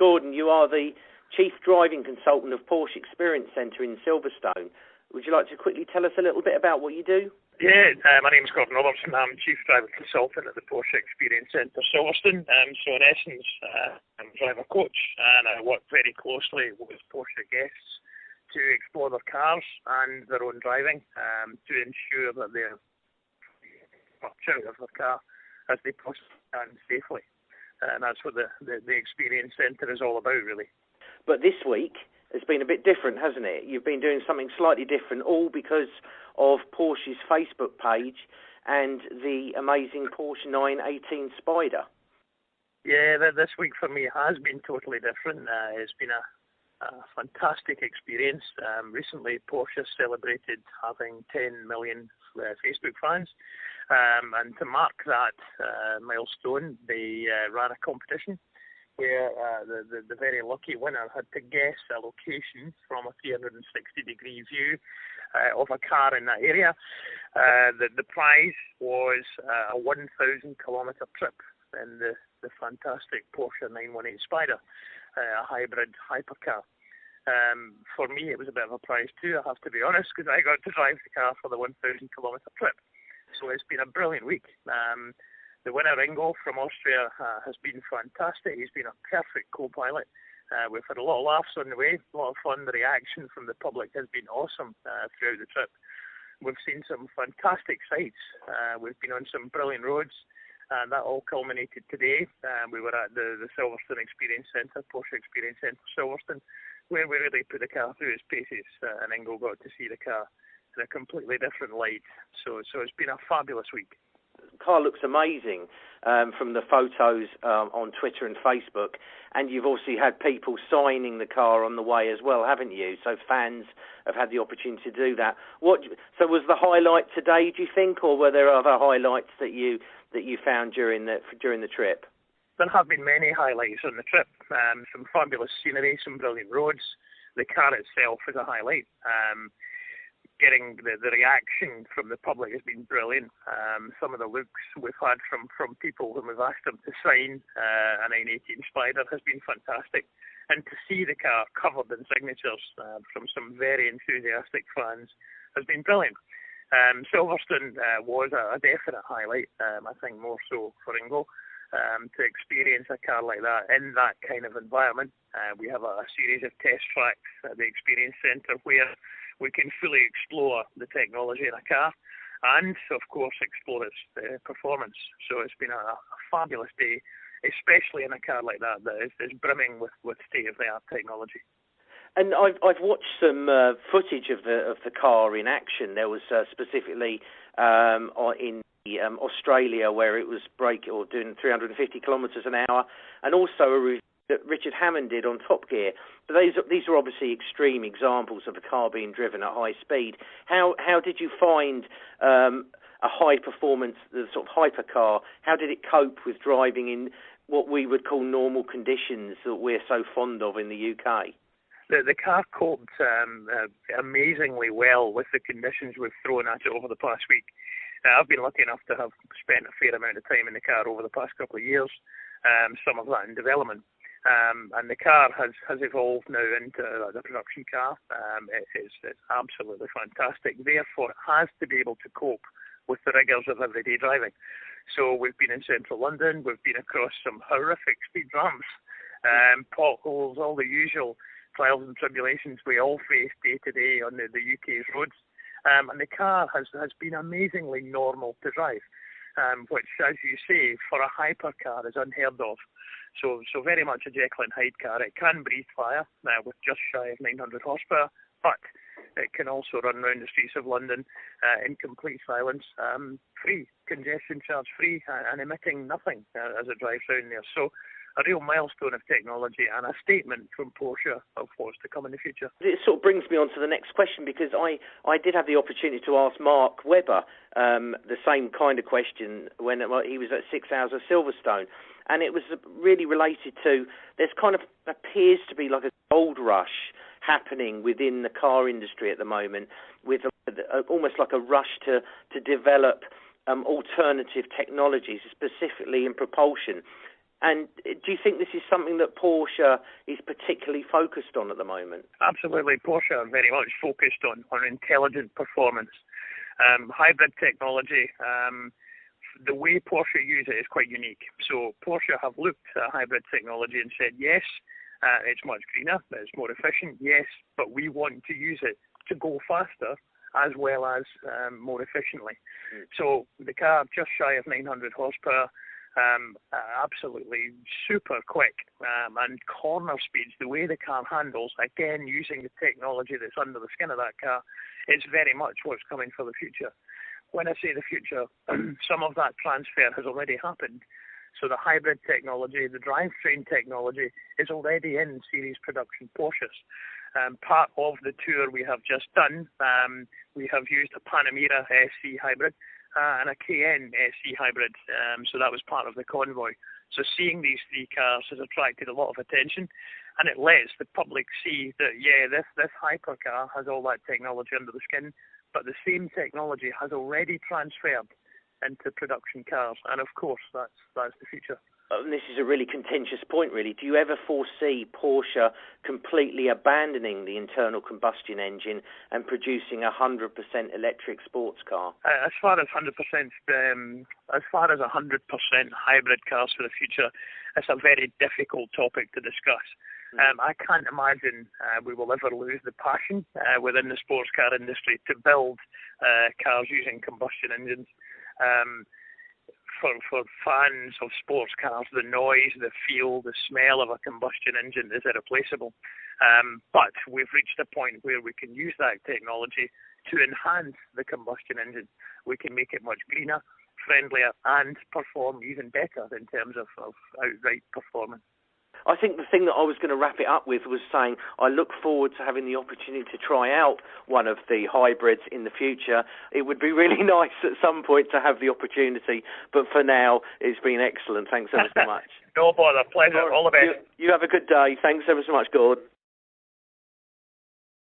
Gordon. You are the Chief Driving Consultant of Porsche Experience Centre in Silverstone. Would you like to quickly tell us a little bit about what you do? Yeah, my name is Gordon Robertson. I'm Chief Driving Consultant at the Porsche Experience Centre Silverstone. So in essence, I'm a driver coach, and I work very closely with Porsche guests to explore their cars and their own driving to ensure that they're out of their car as they possibly can safely. And that's what the Experience Centre is all about, really. But this week has been a bit different, hasn't it? You've been doing something slightly different, all because of Porsche's Facebook page and the amazing Porsche 918 Spyder. Yeah, this week for me has been totally different. It's been a fantastic experience. Recently, Porsche celebrated having 10 million Facebook fans. And to mark that milestone, they ran a competition where the very lucky winner had to guess a location from a 360-degree view of a car in that area. The prize was a 1,000-kilometre trip in the fantastic Porsche 918 Spyder, a hybrid hypercar. For me, it was a bit of a prize too, I have to be honest, because I got to drive the car for the 1,000-kilometre trip. So it's been a brilliant week. The winner, Ingo from Austria, has been fantastic. He's been a perfect co-pilot. We've had a lot of laughs on the way, a lot of fun. The reaction from the public has been awesome throughout the trip. We've seen some fantastic sights. We've been on some brilliant roads, and that all culminated today. We were at the Silverstone Experience Centre, Porsche Experience Centre Silverstone, where we really put the car through its paces, and Ingo got to see the car in a completely different light. So it's been a fabulous week. The car looks amazing from the photos on Twitter and Facebook, and you've also had people signing the car on the way as well, haven't you? So fans have had the opportunity to do that. So was the highlight today, do you think, or were there other highlights that you found during the trip? There have been many highlights on the trip. Some fabulous scenery, some brilliant roads. The car itself is a highlight. Getting the reaction from the public has been brilliant. Some of the looks we've had from people when we've asked them to sign a 918 Spyder has been fantastic. And to see the car covered in signatures from some very enthusiastic fans has been brilliant. Silverstone was a definite highlight, I think more so for Ingo. To experience a car like that in that kind of environment. We have a series of test tracks at the Experience Centre where we can fully explore the technology in a car and, of course, explore its performance. So it's been a fabulous day, especially in a car like that is brimming with state-of-the-art technology. And I've watched some footage of the car in action. There was specifically in Australia where it was doing 350 kilometres an hour, and also a review that Richard Hammond did on Top Gear. But these are obviously extreme examples of a car being driven at high speed. How did you find a high performance, the sort of hypercar? How did it cope with driving in what we would call normal conditions that we're so fond of in the UK? The car coped amazingly well with the conditions we've thrown at it over the past week. I've been lucky enough to have spent a fair amount of time in the car over the past couple of years, some of that in development. And the car has evolved now into the production car. It's absolutely fantastic. Therefore, it has to be able to cope with the rigours of everyday driving. So we've been in central London, we've been across some horrific speed ramps, potholes, all the usual trials and tribulations we all face day to day on the UK's roads. And the car has been amazingly normal to drive, which, as you say, for a hypercar is unheard of. So very much a Jekyll and Hyde car. It can breathe fire with just shy of 900 horsepower, but it can also run around the streets of London in complete silence, free, congestion charge free, and emitting nothing as it drives around there. So a real milestone of technology and a statement from Porsche of what's to come in the future. It sort of brings me on to the next question, because I did have the opportunity to ask Mark Webber the same kind of question when he was at 6 Hours of Silverstone, and it was really related to, there's kind of appears to be like a gold rush happening within the car industry at the moment, with almost like a rush to develop alternative technologies, specifically in propulsion. And do you think this is something that Porsche is particularly focused on at the moment? Absolutely. Porsche are very much focused on intelligent performance. Hybrid technology, the way Porsche use it is quite unique. So Porsche have looked at hybrid technology and said, yes, it's much greener, it's more efficient, yes, but we want to use it to go faster as well as more efficiently. So the car just shy of 900 horsepower, absolutely super quick, and corner speeds, the way the car handles, again using the technology that's under the skin of that car, it's very much what's coming for the future. When I say the future, some of that transfer has already happened. So the hybrid technology, the drivetrain technology is already in series production Porsches. Part of the tour we have just done, we have used a Panamera SC hybrid and a Cayenne SC hybrid, so that was part of the convoy. So seeing these three cars has attracted a lot of attention, and it lets the public see that, yeah, this hypercar has all that technology under the skin, but the same technology has already transferred into production cars, and of course that's the future. This is a really contentious point, really. Do you ever foresee Porsche completely abandoning the internal combustion engine and producing 100% electric sports car? As far as 100%, as far as 100% hybrid cars for the future, it's a very difficult topic to discuss. I can't imagine we will ever lose the passion within the sports car industry to build cars using combustion engines. For fans of sports cars, the noise, the feel, the smell of a combustion engine is irreplaceable. But we've reached a point where we can use that technology to enhance the combustion engine. We can make it much greener, friendlier, and perform even better in terms of outright performance. I think the thing that I was going to wrap it up with was saying I look forward to having the opportunity to try out one of the hybrids in the future. It would be really nice at some point to have the opportunity, but for now, it's been excellent. Thanks ever so much. No bother. Pleasure. All the best. You have a good day. Thanks ever so much, Gord.